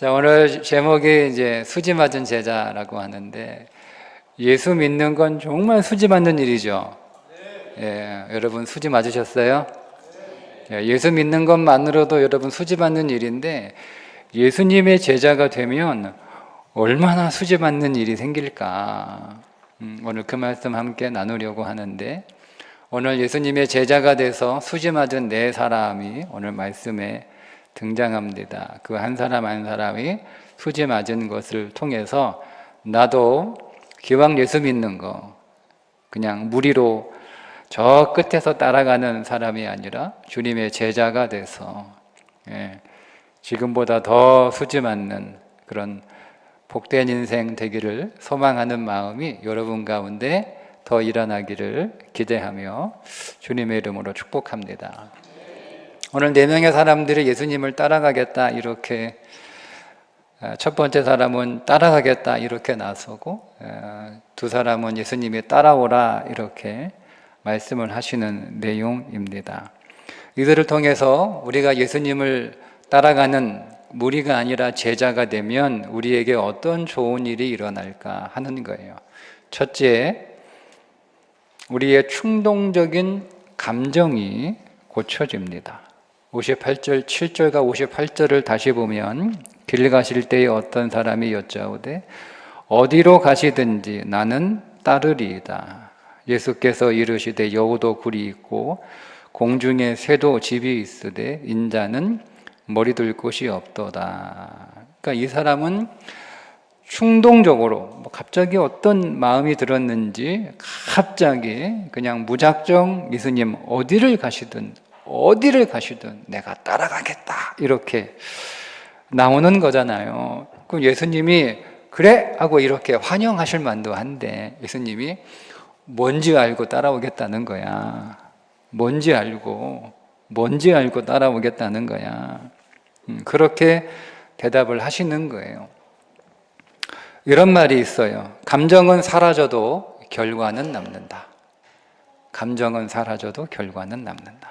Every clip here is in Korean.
자, 오늘 제목이 이제 수지 맞은 제자라고 하는데, 예수 믿는 건 정말 수지 맞는 일이죠. 예, 여러분 수지 맞으셨어요? 예, 예수 믿는 것만으로도 여러분 수지 맞는 일인데, 예수님의 제자가 되면 얼마나 수지 맞는 일이 생길까. 오늘 그 말씀 함께 나누려고 하는데, 오늘 예수님의 제자가 돼서 수지 맞은 네 사람이 오늘 말씀에 등장합니다. 그 한 사람 한 사람이 수지 맞은 것을 통해서 나도 기왕 예수 믿는 거 그냥 무리로 저 끝에서 따라가는 사람이 아니라 주님의 제자가 돼서 지금보다 더 수지 맞는 그런 복된 인생 되기를 소망하는 마음이 여러분 가운데 더 일어나기를 기대하며 주님의 이름으로 축복합니다. 오늘 4명의 사람들이 예수님을 따라가겠다 이렇게, 첫 번째 사람은 따라가겠다 이렇게 나서고, 두 사람은 예수님이 따라오라 이렇게 말씀을 하시는 내용입니다. 이들을 통해서 우리가 예수님을 따라가는 무리가 아니라 제자가 되면 우리에게 어떤 좋은 일이 일어날까 하는 거예요. 첫째, 우리의 충동적인 감정이 고쳐집니다. 58절, 7절과 58절을 다시 보면 길 가실 때에 어떤 사람이 여짜오되 어디로 가시든지 나는 따르리이다. 예수께서 이르시되 여우도 굴이 있고 공중에 새도 집이 있으되 인자는 머리 둘 곳이 없도다. 그러니까 이 사람은 충동적으로 갑자기 어떤 마음이 들었는지 갑자기 그냥 무작정 예수님 어디를 가시든 내가 따라가겠다 이렇게 나오는 거잖아요. 그럼 예수님이 그래 하고 이렇게 환영하실 만도 한데 예수님이 뭔지 알고 따라오겠다는 거야. 뭔지 알고 따라오겠다는 거야. 그렇게 대답을 하시는 거예요. 이런 말이 있어요. 감정은 사라져도 결과는 남는다. 감정은 사라져도 결과는 남는다.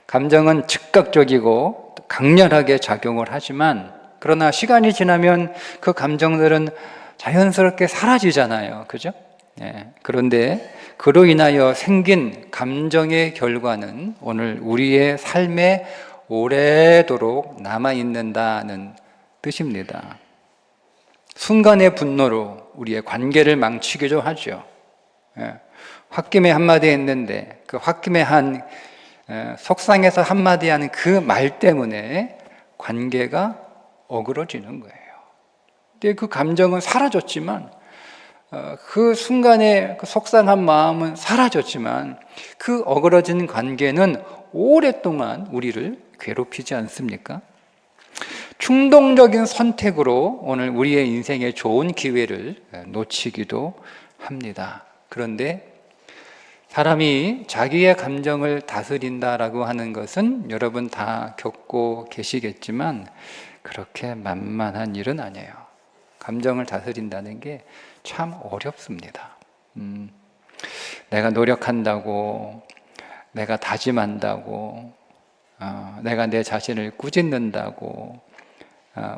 감정은 즉각적이고 강렬하게 작용을 하지만 그러나 시간이 지나면 그 감정들은 자연스럽게 사라지잖아요. 그죠? 그런데 그로 인하여 생긴 감정의 결과는 오늘 우리의 삶에 오래도록 남아있는다는 뜻입니다. 순간의 분노로 우리의 관계를 망치기도 하죠. 홧김에 한마디 했는데 그 홧김에 한 속상해서 한마디 하는 그 말 때문에 관계가 어그러지는 거예요. 근데 그 감정은 사라졌지만 그 순간의 그 속상한 마음은 사라졌지만 그 어그러진 관계는 오랫동안 우리를 괴롭히지 않습니까? 충동적인 선택으로 오늘 우리의 인생에 좋은 기회를 놓치기도 합니다. 그런데 사람이 자기의 감정을 다스린다라고 하는 것은 여러분 다 겪고 계시겠지만 그렇게 만만한 일은 아니에요. 감정을 다스린다는 게 참 어렵습니다. 내가 노력한다고, 내가 다짐한다고, 내가 내 자신을 꾸짖는다고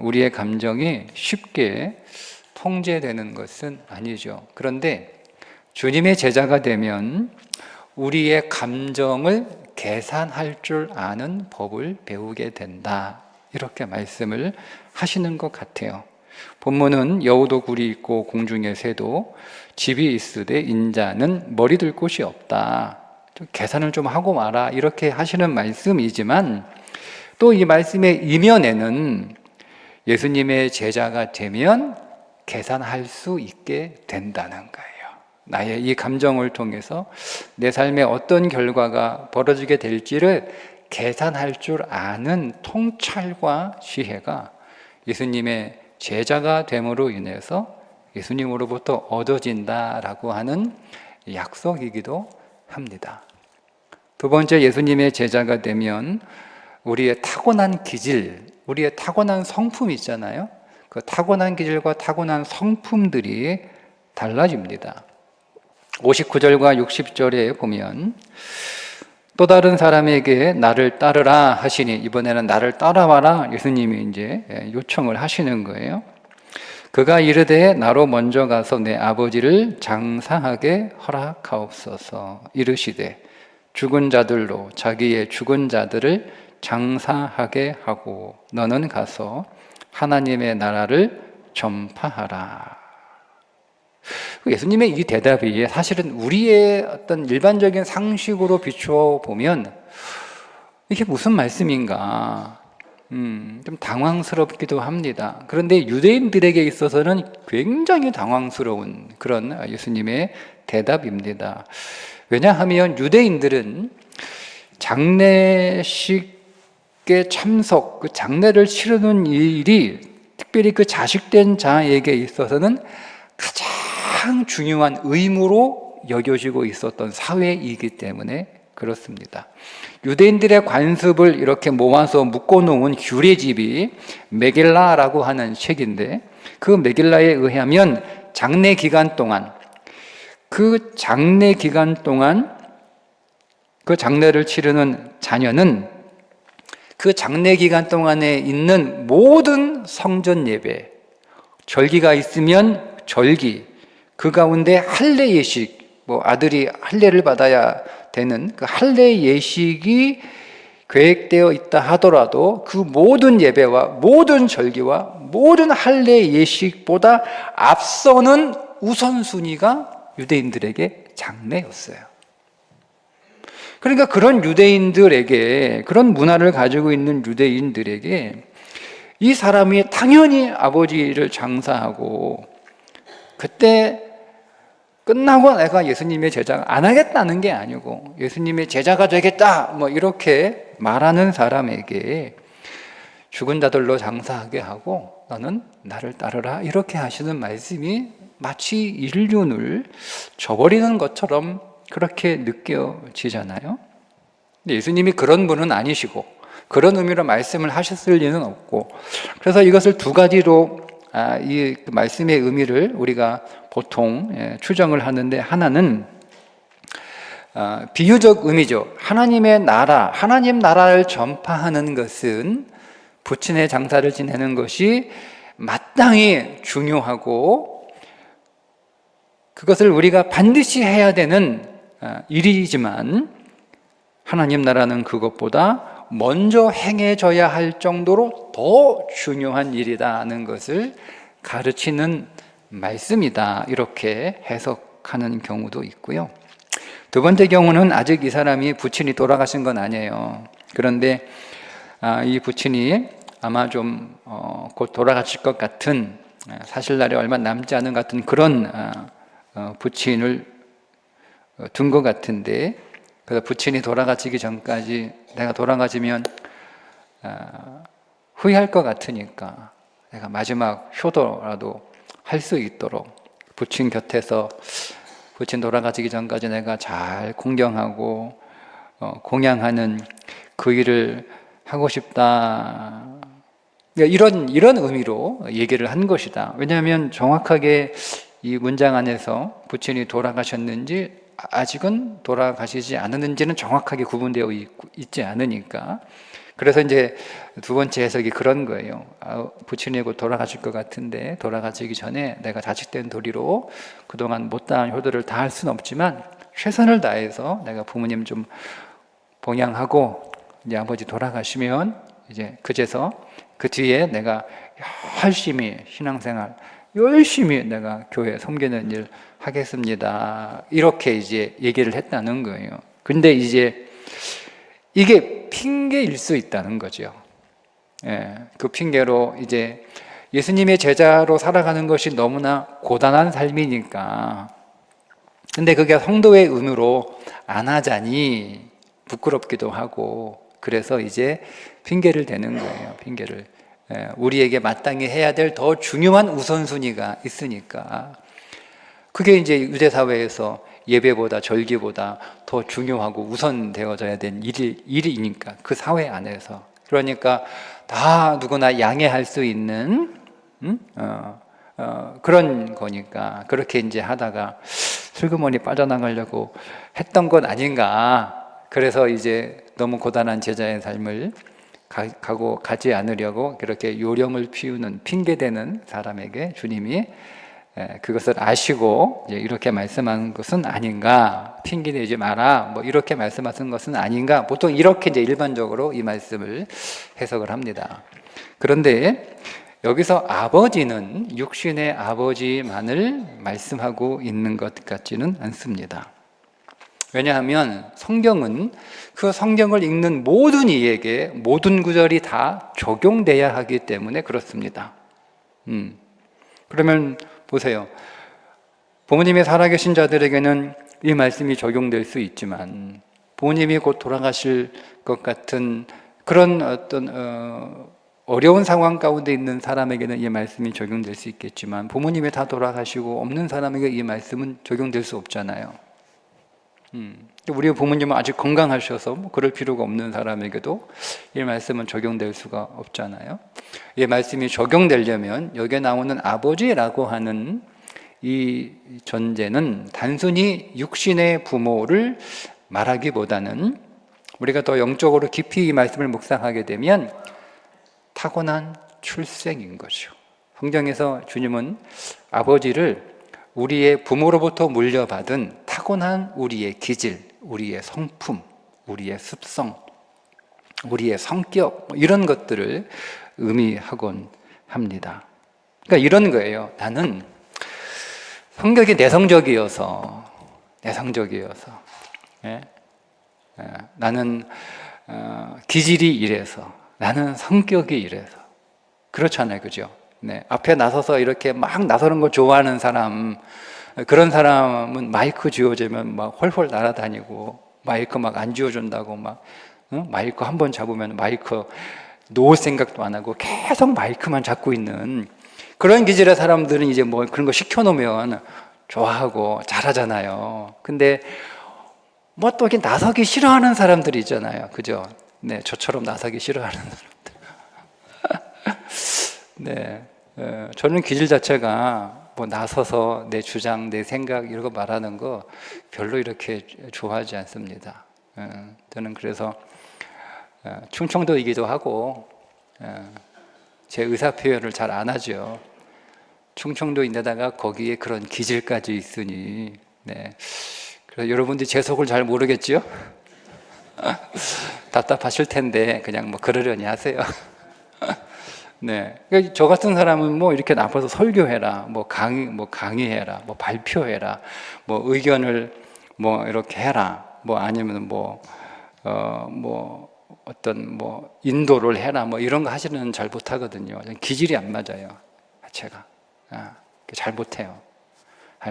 우리의 감정이 쉽게 통제되는 것은 아니죠. 그런데 주님의 제자가 되면 우리의 감정을 계산할 줄 아는 법을 배우게 된다. 이렇게 말씀을 하시는 것 같아요. 본문은 여우도 굴이 있고 공중에 새도 집이 있으되 인자는 머리 둘 곳이 없다. 좀 계산을 좀 하고 마라. 이렇게 하시는 말씀이지만 또 이 말씀의 이면에는 예수님의 제자가 되면 계산할 수 있게 된다는 거예요. 나의 이 감정을 통해서 내 삶에 어떤 결과가 벌어지게 될지를 계산할 줄 아는 통찰과 지혜가 예수님의 제자가 됨으로 인해서 예수님으로부터 얻어진다라고 하는 약속이기도 합니다. 두 번째, 예수님의 제자가 되면 우리의 타고난 기질, 우리의 타고난 성품이 있잖아요. 그 타고난 기질과 타고난 성품들이 달라집니다. 59절과 60절에 보면 또 다른 사람에게 나를 따르라 하시니, 이번에는 나를 따라와라 예수님이 이제 요청을 하시는 거예요. 그가 이르되 나로 먼저 가서 내 아버지를 장사하게 허락하옵소서. 이르시되 죽은 자들로 자기의 죽은 자들을 장사하게 하고 너는 가서 하나님의 나라를 전파하라. 예수님의 이 대답이 사실은 우리의 어떤 일반적인 상식으로 비추어 보면 이게 무슨 말씀인가 좀 당황스럽기도 합니다. 그런데 유대인들에게 있어서는 굉장히 당황스러운 그런 예수님의 대답입니다. 왜냐하면 유대인들은 장례식에 참석, 그 장례를 치르는 일이 특별히 그 자식된 자에게 있어서는 가장 중요한 의무로 여겨지고 있었던 사회이기 때문에 그렇습니다. 유대인들의 관습을 이렇게 모아서 묶어놓은 규례집이 메길라라고 하는 책인데, 그 메길라에 의하면 장례 기간 동안 그 장례를 치르는 자녀는 그 장례 기간 동안에 있는 모든 성전 예배, 절기가 있으면 절기, 그 가운데 할례 예식, 아들이 할례를 받아야 되는 그 할례 예식이 계획되어 있다 하더라도 그 모든 예배와 모든 절기와 모든 할례 예식보다 앞서는 우선순위가 유대인들에게 장례였어요. 그러니까 그런 유대인들에게, 그런 문화를 가지고 있는 유대인들에게 이 사람이 당연히 아버지를 장사하고 그때 끝나고 내가 예수님의 제자가 안 하겠다는 게 아니고 예수님의 제자가 되겠다 이렇게 말하는 사람에게 죽은 자들로 장사하게 하고 너는 나를 따르라 이렇게 하시는 말씀이 마치 인륜을 저버리는 것처럼 그렇게 느껴지잖아요. 근데 예수님이 그런 분은 아니시고 그런 의미로 말씀을 하셨을 리는 없고, 그래서 이것을 두 가지로 이 말씀의 의미를 우리가 보통 추정을 하는데, 하나는 비유적 의미죠. 하나님의 나라, 하나님 나라를 전파하는 것은 부친의 장사를 지내는 것이 마땅히 중요하고 그것을 우리가 반드시 해야 되는 일이지만 하나님 나라는 그것보다 먼저 행해져야 할 정도로 더 중요한 일이라는 것을 가르치는 말씀이다, 이렇게 해석하는 경우도 있고요. 두 번째 경우는 아직 이 사람이 부친이 돌아가신 건 아니에요. 그런데 이 부친이 아마 좀 곧 돌아가실 것 같은, 사실날이 얼마 남지 않은 같은 그런 부친을 둔 것 같은데, 그래서 부친이 돌아가시기 전까지 내가 돌아가시면 후회할 것 같으니까 내가 마지막 효도라도 할 수 있도록 부친 곁에서 부친 돌아가시기 전까지 내가 잘 공경하고 공양하는 그 일을 하고 싶다, 이런 의미로 얘기를 한 것이다. 왜냐하면 정확하게 이 문장 안에서 부친이 돌아가셨는지 아직은 돌아가시지 않았는지는 정확하게 구분되어 있지 않으니까, 그래서 이제 두 번째 해석이 그런 거예요. 부친이 곧 돌아가실 것 같은데 돌아가시기 전에 내가 자식된 도리로 그동안 못다한 효도를 다 할 수는 없지만 최선을 다해서 내가 부모님 좀 봉양하고 이제 아버지 돌아가시면 이제 그제서 그 뒤에 내가 열심히 신앙생활, 열심히 내가 교회 섬기는 일 하겠습니다, 이렇게 이제 얘기를 했다는 거예요. 근데 이제 이게 핑계일 수 있다는 거죠. 그 핑계로 이제 예수님의 제자로 살아가는 것이 너무나 고단한 삶이니까, 근데 그게 성도의 의무로 안 하자니 부끄럽기도 하고, 그래서 이제 핑계를 대는 거예요. 핑계를. 우리에게 마땅히 해야 될 더 중요한 우선순위가 있으니까, 그게 이제 유대 사회에서 예배보다 절기보다 더 중요하고 우선되어져야 된 일이니까, 그 사회 안에서. 그러니까 다 누구나 양해할 수 있는 그런 거니까 그렇게 이제 하다가 슬그머니 빠져나가려고 했던 건 아닌가, 그래서 이제 너무 고단한 제자의 삶을 가지 않으려고 그렇게 요령을 피우는 핑계대는 사람에게 주님이 그것을 아시고 이렇게 말씀하는 것은 아닌가, 핑계대지 마라, 뭐 이렇게 말씀하신 것은 아닌가, 보통 이렇게 이제 일반적으로 이 말씀을 해석을 합니다. 그런데 여기서 아버지는 육신의 아버지만을 말씀하고 있는 것 같지는 않습니다. 왜냐하면 성경은 그 성경을 읽는 모든 이에게 모든 구절이 다 적용돼야 하기 때문에 그렇습니다. 그러면 보세요. 부모님이 살아계신 자들에게는 이 말씀이 적용될 수 있지만 부모님이 곧 돌아가실 것 같은 그런 어떤 어려운 상황 가운데 있는 사람에게는 이 말씀이 적용될 수 있겠지만 부모님이 다 돌아가시고 없는 사람에게 이 말씀은 적용될 수 없잖아요. 우리 부모님은 아직 건강하셔서 뭐 그럴 필요가 없는 사람에게도 이 말씀은 적용될 수가 없잖아요. 이 말씀이 적용되려면 여기에 나오는 아버지라고 하는 이 존재는 단순히 육신의 부모를 말하기보다는 우리가 더 영적으로 깊이 이 말씀을 묵상하게 되면 타고난 출생인 거죠. 성경에서 주님은 아버지를 우리의 부모로부터 물려받은 타고난 우리의 기질, 우리의 성품, 우리의 습성, 우리의 성격 이런 것들을 의미하곤 합니다. 그러니까 이런 거예요. 나는 성격이 내성적이어서 나는 기질이 이래서 나는 성격이 이래서 그렇잖아요. 그죠? 네, 앞에 나서서 이렇게 막 나서는 걸 좋아하는 사람, 그런 사람은 마이크 쥐어주면 막 헐헐 날아다니고 마이크 막 안 쥐어준다고 막 마이크 한 번 잡으면 마이크 놓을 생각도 안 하고 계속 마이크만 잡고 있는 그런 기질의 사람들은 이제 뭐 그런 거 시켜놓으면 좋아하고 잘하잖아요. 근데 뭐 또 이렇게 나서기 싫어하는 사람들이 있잖아요. 그죠? 네, 저처럼 나서기 싫어하는 사람들. 네. 저는 기질 자체가 뭐 나서서 내 주장, 내 생각 이런 거 말하는 거 별로 이렇게 좋아하지 않습니다. 저는 그래서 충청도이기도 하고 제 의사 표현을 잘 안 하죠. 충청도인데다가 거기에 그런 기질까지 있으니 네. 그래서 여러분들이 제 속을 잘 모르겠죠? 답답하실 텐데 그냥 뭐 그러려니 하세요. 네, 그러니까 저 같은 사람은 뭐 이렇게 나와서 설교해라, 뭐 강의해라, 뭐 발표해라, 뭐 의견을 뭐 이렇게 해라, 뭐 아니면 뭐 어떤 뭐 인도를 해라, 뭐 이런 거 하시는 잘 못하거든요. 기질이 안 맞아요, 제가. 잘 못해요.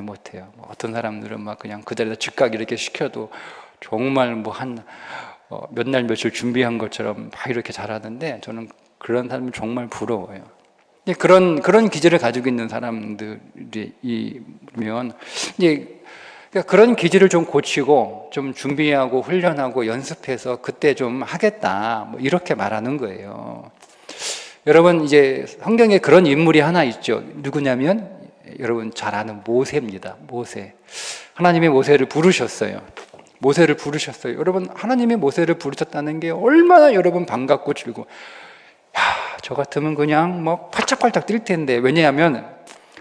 뭐 어떤 사람들은 막 그냥 그대로 즉각 이렇게 시켜도 정말 뭐 한 몇 날 며칠 준비한 것처럼 막 이렇게 잘하는데 저는 그런 사람은 정말 부러워요. 그런 기질을 가지고 있는 사람들이면 이제 그런 기질을 좀 고치고 좀 준비하고 훈련하고 연습해서 그때 좀 하겠다 뭐 이렇게 말하는 거예요. 여러분 이제 성경에 그런 인물이 하나 있죠. 누구냐면 여러분 잘 아는 모세입니다. 모세. 하나님이 모세를 부르셨어요. 여러분 하나님이 모세를 부르셨다는 게 얼마나 여러분 반갑고 즐거워. 저 같으면 그냥 뭐 팔짝팔짝 뛸 텐데 왜냐하면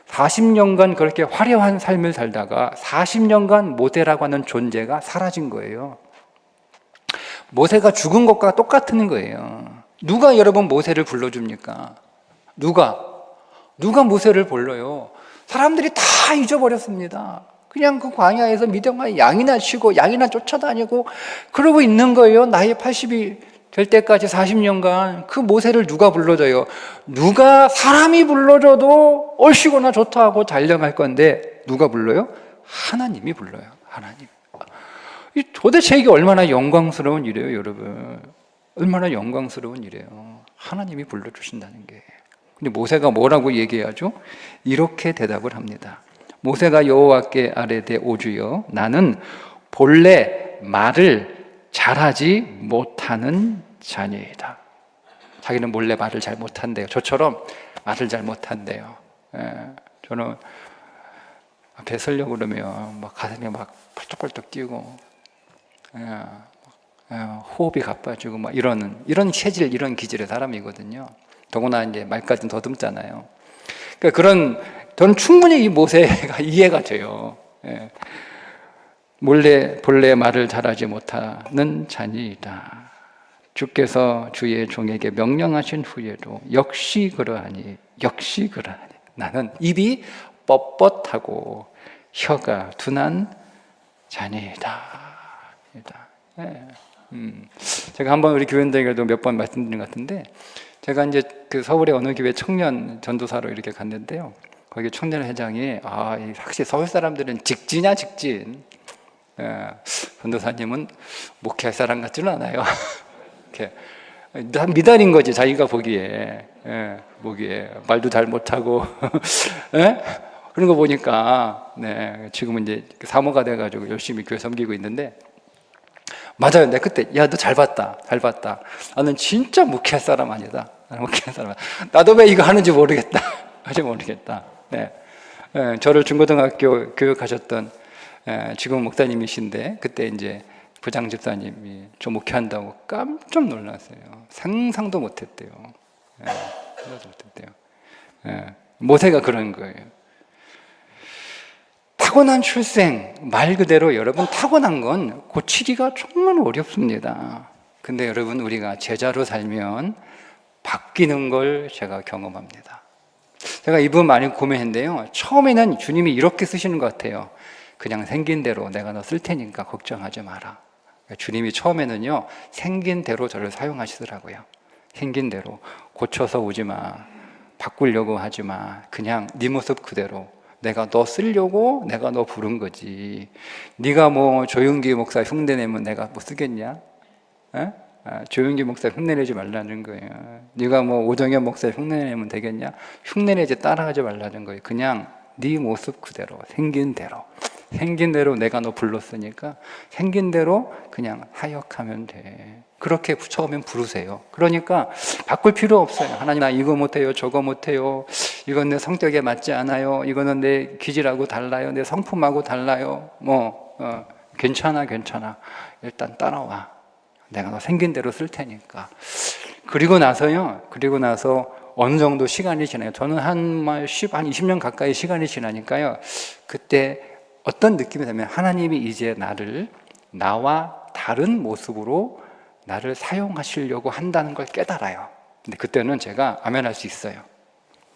40년간 그렇게 화려한 삶을 살다가 40년간 모세라고 하는 존재가 사라진 거예요. 모세가 죽은 것과 똑같은 거예요. 누가 여러분 모세를 불러줍니까? 누가 모세를 불러요? 사람들이 다 잊어버렸습니다. 그냥 그 광야에서 미디안과 양이나 치고 양이나 쫓아다니고 그러고 있는 거예요. 나이 80이 될 때까지 40년간 그 모세를 누가 불러줘요? 누가 사람이 불러줘도 얼씨구나 좋다 하고 달려갈 건데 누가 불러요? 하나님이 불러요. 하나님. 도대체 이게 얼마나 영광스러운 일이에요, 여러분. 얼마나 영광스러운 일이에요. 하나님이 불러주신다는 게. 근데 모세가 뭐라고 얘기하죠? 이렇게 대답을 합니다. 모세가 여호와께 아뢰되 오주여 나는 본래 말을 잘하지 못하는 자니이다. 자기는 몰래 말을 잘 못한대요. 저처럼 말을 잘 못한대요. 저는 앞에 서려고 그러면 막 가슴이 막 펄떡펄떡 뛰고 호흡이 가빠지고 막 이런 체질, 이런 기질의 사람이거든요. 더구나 이제 말까지는 더듬잖아요. 그러니까 저는 충분히 이 모세가 이해가 돼요. 예. 본래 말을 잘하지 못하는 자니이다. 주께서 주의 종에게 명령하신 후에도 역시 그러하니 나는 입이 뻣뻣하고 혀가 둔한 자니이다. 예. 제가 한번 우리 교인들에게도 몇 번 말씀드린 것 같은데, 제가 이제 그 서울의 어느 교회 청년 전도사로 이렇게 갔는데요. 거기 청년 회장이 확실히 서울 사람들은 직진이야 직진. 전도사님은 목회할 사람 같지는 않아요. 이렇게 미달인 거지 자기가 보기에. 말도 잘 못하고 그런 거 보니까 지금은 이제 사모가 돼가지고 열심히 교회 섬기고 있는데, 맞아요. 내가 그때 야 너 잘 봤다. 나는 진짜 목회할 사람 아니다. 나도 왜 이거 하는지 모르겠다. 저를 중고등학교 교육하셨던 지금 목사님이신데, 그때 이제 부장 집사님이 저 목회한다고 깜짝 놀랐어요. 상상도 못했대요. 모세가 그런 거예요. 타고난 출생, 말 그대로 여러분 타고난 건 고치기가 정말 어렵습니다. 근데 여러분 우리가 제자로 살면 바뀌는 걸 제가 경험합니다. 제가 이 부분 많이 고민했는데요. 처음에는 주님이 이렇게 쓰시는 것 같아요. 그냥 생긴 대로 내가 너 쓸 테니까 걱정하지 마라. 주님이 처음에는요, 생긴 대로 저를 사용하시더라고요. 생긴 대로. 고쳐서 오지 마. 바꾸려고 하지 마. 그냥 네 모습 그대로. 내가 너 쓰려고 내가 너 부른 거지. 네가 뭐 조용기 목사 흉내내면 내가 뭐 쓰겠냐? 조용기 목사 흉내내지 말라는 거예요. 네가 뭐 오정현 목사 흉내내면 되겠냐? 흉내내지 따라하지 말라는 거예요. 그냥 네 모습 그대로, 생긴 대로 내가 너 불렀으니까 생긴 대로 그냥 하역하면 돼. 그렇게 처음엔 부르세요. 그러니까 바꿀 필요 없어요. 하나님 나 이거 못해요, 저거 못해요. 이건 내 성격에 맞지 않아요. 이거는 내 기질하고 달라요. 내 성품하고 달라요. 괜찮아. 일단 따라와. 내가 너 생긴 대로 쓸 테니까. 그리고 나서 어느 정도 시간이 지나요. 저는 한 20년 가까이 시간이 지나니까요. 그때 어떤 느낌이 들면 하나님이 이제 나와 다른 모습으로 나를 사용하시려고 한다는 걸 깨달아요. 근데 그때는 제가 아멘할 수 있어요.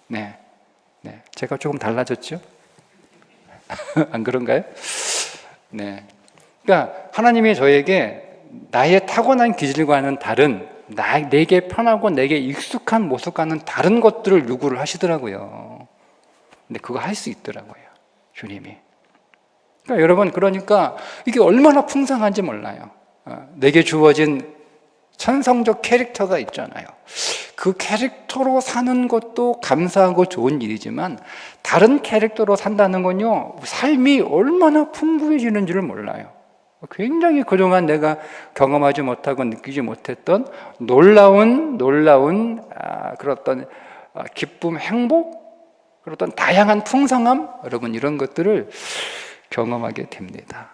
네. 제가 조금 달라졌죠? 안 그런가요? 네. 그러니까 하나님이 저에게 나의 타고난 기질과는 다른, 내게 편하고 내게 익숙한 모습과는 다른 것들을 요구를 하시더라고요. 근데 그거 할 수 있더라고요, 주님이. 그러니까 여러분, 이게 얼마나 풍성한지 몰라요. 내게 주어진 천성적 캐릭터가 있잖아요. 그 캐릭터로 사는 것도 감사하고 좋은 일이지만 다른 캐릭터로 산다는 건요, 삶이 얼마나 풍부해지는지를 몰라요. 굉장히 그동안 내가 경험하지 못하고 느끼지 못했던 놀라운 그런 기쁨, 행복, 그런 다양한 풍성함, 여러분 이런 것들을 경험하게 됩니다.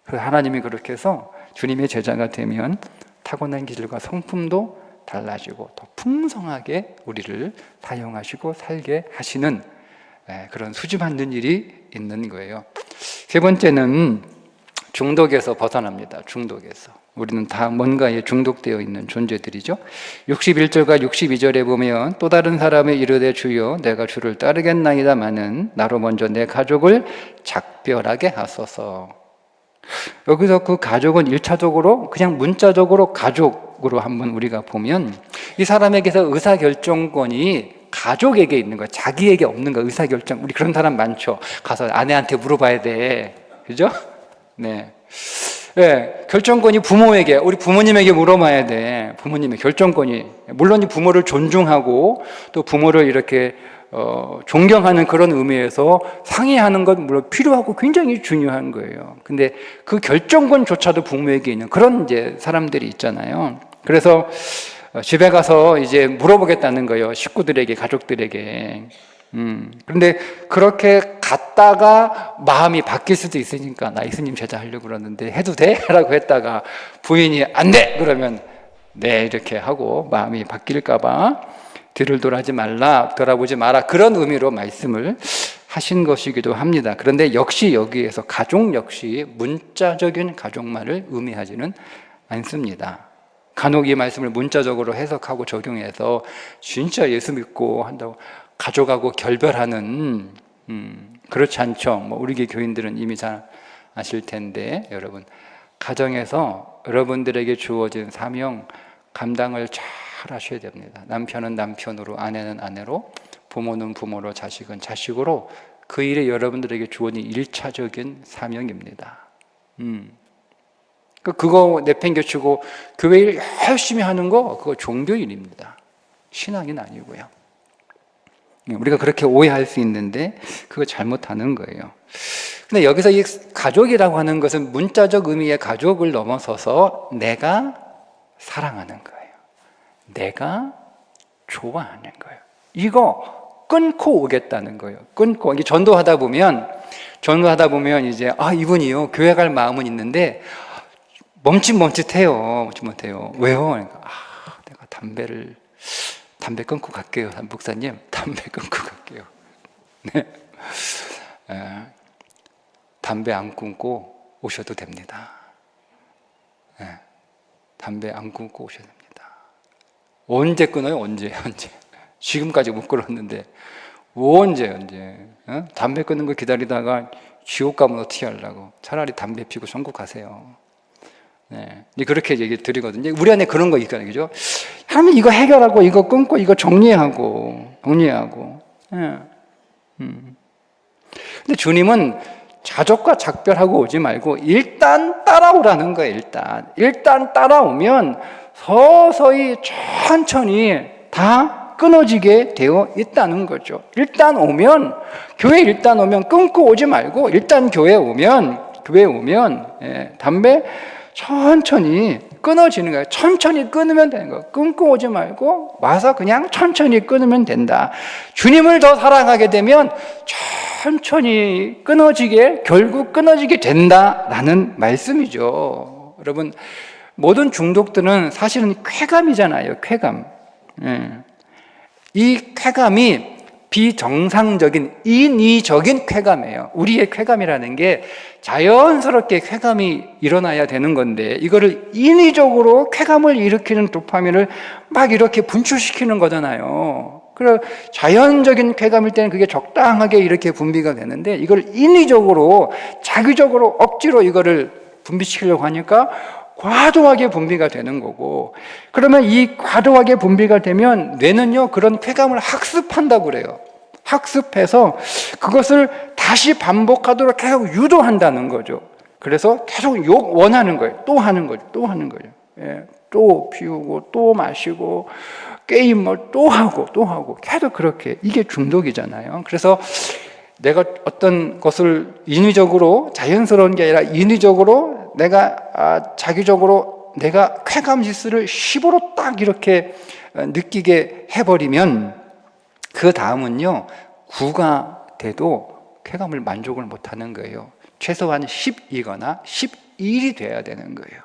그래서 하나님이 그렇게 해서 주님의 제자가 되면 타고난 기질과 성품도 달라지고 더 풍성하게 우리를 사용하시고 살게 하시는 그런 수줍어하는 일이 있는 거예요. 세 번째는 중독에서 벗어납니다. 중독에서. 우리는 다 뭔가에 중독되어 있는 존재들이죠. 61절과 62절에 보면 또 다른 사람이 이르되 주여 내가 주를 따르겠나이다마는 나로 먼저 내 가족을 작별하게 하소서. 여기서 그 가족은 1차적으로 그냥 문자적으로 가족으로 한번 우리가 보면 이 사람에게서 의사결정권이 가족에게 있는 거야. 자기에게 없는 거야. 의사결정. 우리 그런 사람 많죠. 가서 아내한테 물어봐야 돼. 그죠? 네. 결정권이 부모에게, 우리 부모님에게 물어봐야 돼. 부모님의 결정권이. 물론 이 부모를 존중하고 또 부모를 이렇게 존경하는 그런 의미에서 상의하는 건 물론 필요하고 굉장히 중요한 거예요. 근데 그 결정권조차도 부모에게 있는 그런 이제 사람들이 있잖아요. 그래서 집에 가서 이제 물어보겠다는 거예요. 식구들에게, 가족들에게. 그런데 그렇게 갔다가 마음이 바뀔 수도 있으니까 나 예수님 제자 하려고 그러는데 해도 돼? 라고 했다가 부인이 안 돼! 그러면 네 이렇게 하고 마음이 바뀔까 봐 뒤를 돌아보지 마라, 그런 의미로 말씀을 하신 것이기도 합니다. 그런데 역시 여기에서 가족 역시 문자적인 가족만을 의미하지는 않습니다. 간혹 이 말씀을 문자적으로 해석하고 적용해서 진짜 예수 믿고 한다고 가족하고 결별하는, 그렇지 않죠. 뭐 우리 교인들은 이미 잘 아실 텐데, 여러분 가정에서 여러분들에게 주어진 사명 감당을 잘 하셔야 됩니다. 남편은 남편으로, 아내는 아내로, 부모는 부모로, 자식은 자식으로, 그 일이 여러분들에게 주어진 1차적인 사명입니다. 그거 내팽겨치고 교회 일 열심히 하는 거, 그거 종교일입니다. 신앙인 아니고요. 우리가 그렇게 오해할 수 있는데 그거 잘못하는 거예요. 근데 여기서 이 가족이라고 하는 것은 문자적 의미의 가족을 넘어서서 내가 사랑하는 거예요. 내가 좋아하는 거예요. 이거 끊고 오겠다는 거예요. 끊고. 이게 전도하다 보면 이제 이분이요 교회 갈 마음은 있는데 멈칫해요. 왜요? 그러니까 내가 담배 끊고 갈게요. 목사님, 담배 끊고 갈게요. 네. 담배 안 끊고 오셔도 됩니다. 담배 안 끊고 오셔도 됩니다. 언제 끊어요? 언제? 지금까지 못 끊었는데 언제? 담배 끊는 거 기다리다가 지옥 가면 어떻게 하려고? 차라리 담배 피고 천국 가세요. 네, 그렇게 얘기 드리거든요. 우리 안에 그런 거 있잖아요, 그죠? 하면 이거 해결하고, 이거 끊고, 이거 정리하고. 네. 근데 주님은 자족과 작별하고 오지 말고 일단 따라오라는 거예요. 일단 따라오면 서서히 천천히 다 끊어지게 되어 있다는 거죠. 교회 일단 오면 끊고 오지 말고 일단 교회 오면 담배 천천히 끊어지는 거예요. 천천히 끊으면 되는 거예요. 끊고 오지 말고 와서 그냥 천천히 끊으면 된다. 주님을 더 사랑하게 되면 천천히 결국 끊어지게 된다라는 말씀이죠. 여러분, 모든 중독들은 사실은 쾌감이잖아요. 쾌감. 이 쾌감이 비정상적인 인위적인 쾌감이에요. 우리의 쾌감이라는 게 자연스럽게 쾌감이 일어나야 되는 건데, 이거를 인위적으로 쾌감을 일으키는 도파민을 막 이렇게 분출시키는 거잖아요. 그래서 자연적인 쾌감일 때는 그게 적당하게 이렇게 분비가 되는데, 이걸 인위적으로 자기적으로 억지로 이거를 분비시키려고 하니까 과도하게 분비가 되는 거고, 그러면 이 과도하게 분비가 되면 뇌는요 그런 쾌감을 학습한다고 그래요. 학습해서 그것을 다시 반복하도록 계속 유도한다는 거죠. 그래서 계속 원하는 거예요. 또 하는 거예요. 또 피우고 또 마시고 게임을 또 하고 계속 그렇게, 이게 중독이잖아요. 그래서 내가 어떤 것을 인위적으로, 자연스러운 게 아니라 인위적으로 내가 자기적으로 내가 쾌감 지수를 10으로 딱 이렇게 느끼게 해버리면 그 다음은요 9가 돼도 쾌감을 만족을 못하는 거예요. 최소한 10이거나 11이 돼야 되는 거예요.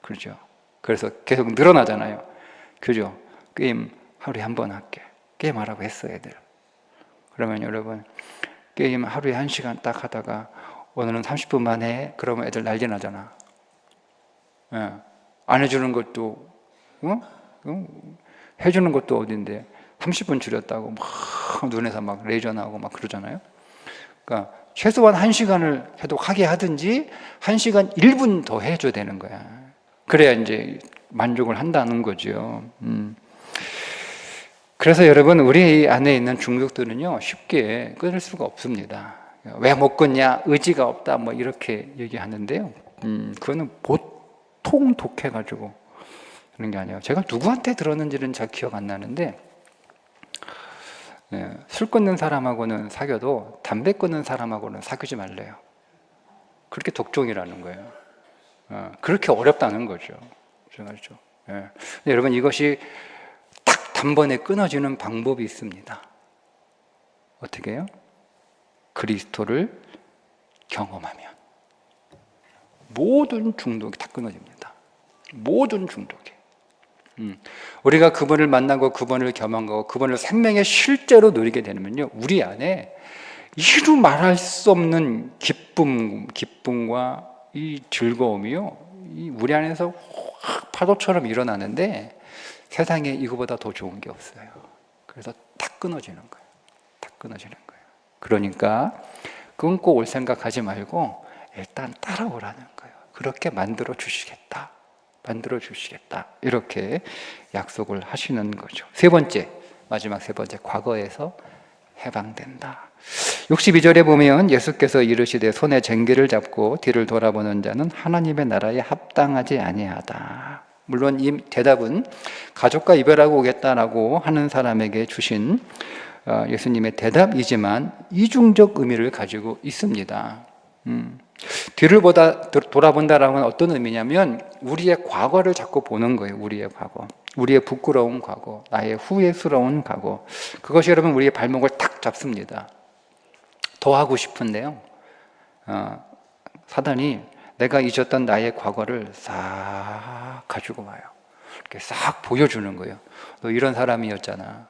그렇죠? 그래서 계속 늘어나잖아요. 그죠? 게임 하루에 한 번 할게. 게임 하라고 했어 애들. 그러면 여러분 게임 하루에 1시간 딱 하다가 오늘은 30분만 해. 그러면 애들 난리 나잖아. 안 해주는 것도 해주는 것도 어딘데 30분 줄였다고 막 눈에서 막 레이저 나오고 막 그러잖아요. 그러니까 최소한 1시간을 해도 하게 하든지 1시간 1분 더 해줘야 되는 거야. 그래야 이제 만족을 한다는 거죠. 그래서 여러분, 우리 안에 있는 중독들은요 쉽게 끊을 수가 없습니다. 왜 못 끊냐? 의지가 없다 뭐 이렇게 얘기하는데요. 그거는 보통 독해가지고 그런 게 아니에요. 제가 누구한테 들었는지는 잘 기억 안 나는데, 술 끊는 사람하고는 사귀어도 담배 끊는 사람하고는 사귀지 말래요. 그렇게 독종이라는 거예요. 그렇게 어렵다는 거죠. 그렇죠? 근데 여러분, 이것이 딱 단번에 끊어지는 방법이 있습니다. 어떻게 해요? 그리스도를 경험하면 모든 중독이 다 끊어집니다. 모든 중독이. 우리가 그분을 만나고 그분을 경험하고 그분을 생명의 실제로 누리게 되면요, 우리 안에 이루 말할 수 없는 기쁨과 이 즐거움이요, 우리 안에서 확 파도처럼 일어나는데 세상에 이거보다 더 좋은 게 없어요. 그래서 딱 끊어지는 거예요. 딱 끊어지는 거예요. 그러니까 끊고 올 생각하지 말고 일단 따라오라는 거예요. 그렇게 만들어 주시겠다. 만들어 주시겠다. 이렇게 약속을 하시는 거죠. 세 번째, 마지막 세 번째, 과거에서 해방된다. 62절에 보면 예수께서 이르시되 손에 쟁기를 잡고 뒤를 돌아보는 자는 하나님의 나라에 합당하지 아니하다. 물론 이 대답은 가족과 이별하고 오겠다라고 하는 사람에게 주신 예수님의 대답이지만 이중적 의미를 가지고 있습니다. 뒤를 돌아본다라는 건 어떤 의미냐면 우리의 과거를 자꾸 보는 거예요. 우리의 과거, 우리의 부끄러운 과거, 나의 후회스러운 과거. 그것이 여러분 우리의 발목을 탁 잡습니다. 더 하고 싶은데요, 사단이 내가 잊었던 나의 과거를 싹 가지고 와요. 이렇게 싹 보여주는 거예요. 너 이런 사람이었잖아.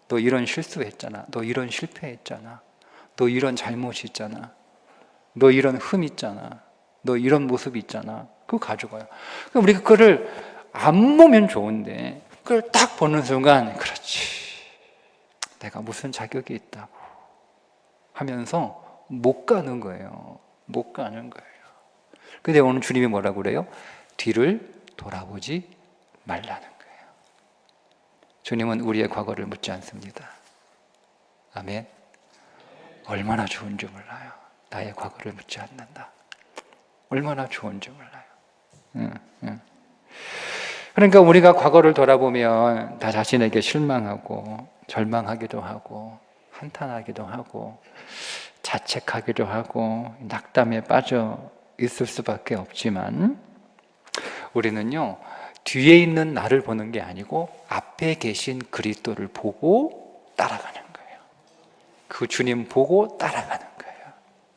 너 이런 실수했잖아. 너 이런 실패했잖아. 너 이런 잘못이 있잖아. 너 이런 흠 있잖아. 너 이런 모습이 있잖아. 그거 가져가요. 그럼 우리가 그거를 안 보면 좋은데 그걸 딱 보는 순간, 그렇지, 내가 무슨 자격이 있다고 하면서 못 가는 거예요. 못 가는 거예요. 근데 오늘 주님이 뭐라고 그래요? 뒤를 돌아보지 말라는 거예요. 주님은 우리의 과거를 묻지 않습니다. 아멘. 얼마나 좋은지 몰라요. 나의 과거를 묻지 않는다. 얼마나 좋은지 몰라요. 그러니까 우리가 과거를 돌아보면 나 자신에게 실망하고 절망하기도 하고 한탄하기도 하고 자책하기도 하고 낙담에 빠져 있을 수밖에 없지만 우리는요, 뒤에 있는 나를 보는 게 아니고 앞에 계신 그리스도를 보고 따라가는 거예요. 그 주님 보고 따라가는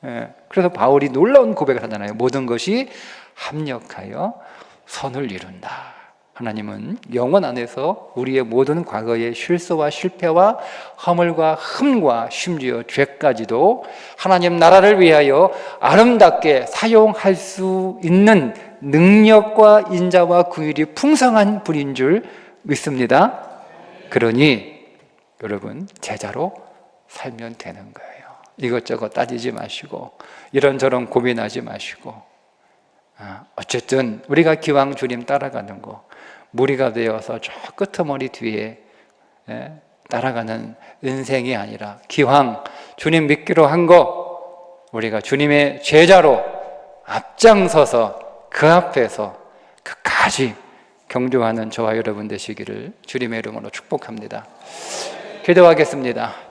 거예요. 그래서 바울이 놀라운 고백을 하잖아요. 모든 것이 합력하여 선을 이룬다. 하나님은 영원 안에서 우리의 모든 과거의 실수와 실패와 허물과 흠과 심지어 죄까지도 하나님 나라를 위하여 아름답게 사용할 수 있는 능력과 인자와 긍휼이 풍성한 분인 줄 믿습니다. 그러니 여러분, 제자로 살면 되는 거예요. 이것저것 따지지 마시고 이런저런 고민하지 마시고, 어쨌든 우리가 기왕 주님 따라가는 거, 무리가 되어서 저 끄트머리 뒤에 따라가는 인생이 아니라 기왕 주님 믿기로 한 거, 우리가 주님의 제자로 앞장서서 그 앞에서 끝까지 경주하는 저와 여러분 되시기를 주님의 이름으로 축복합니다. 기도하겠습니다.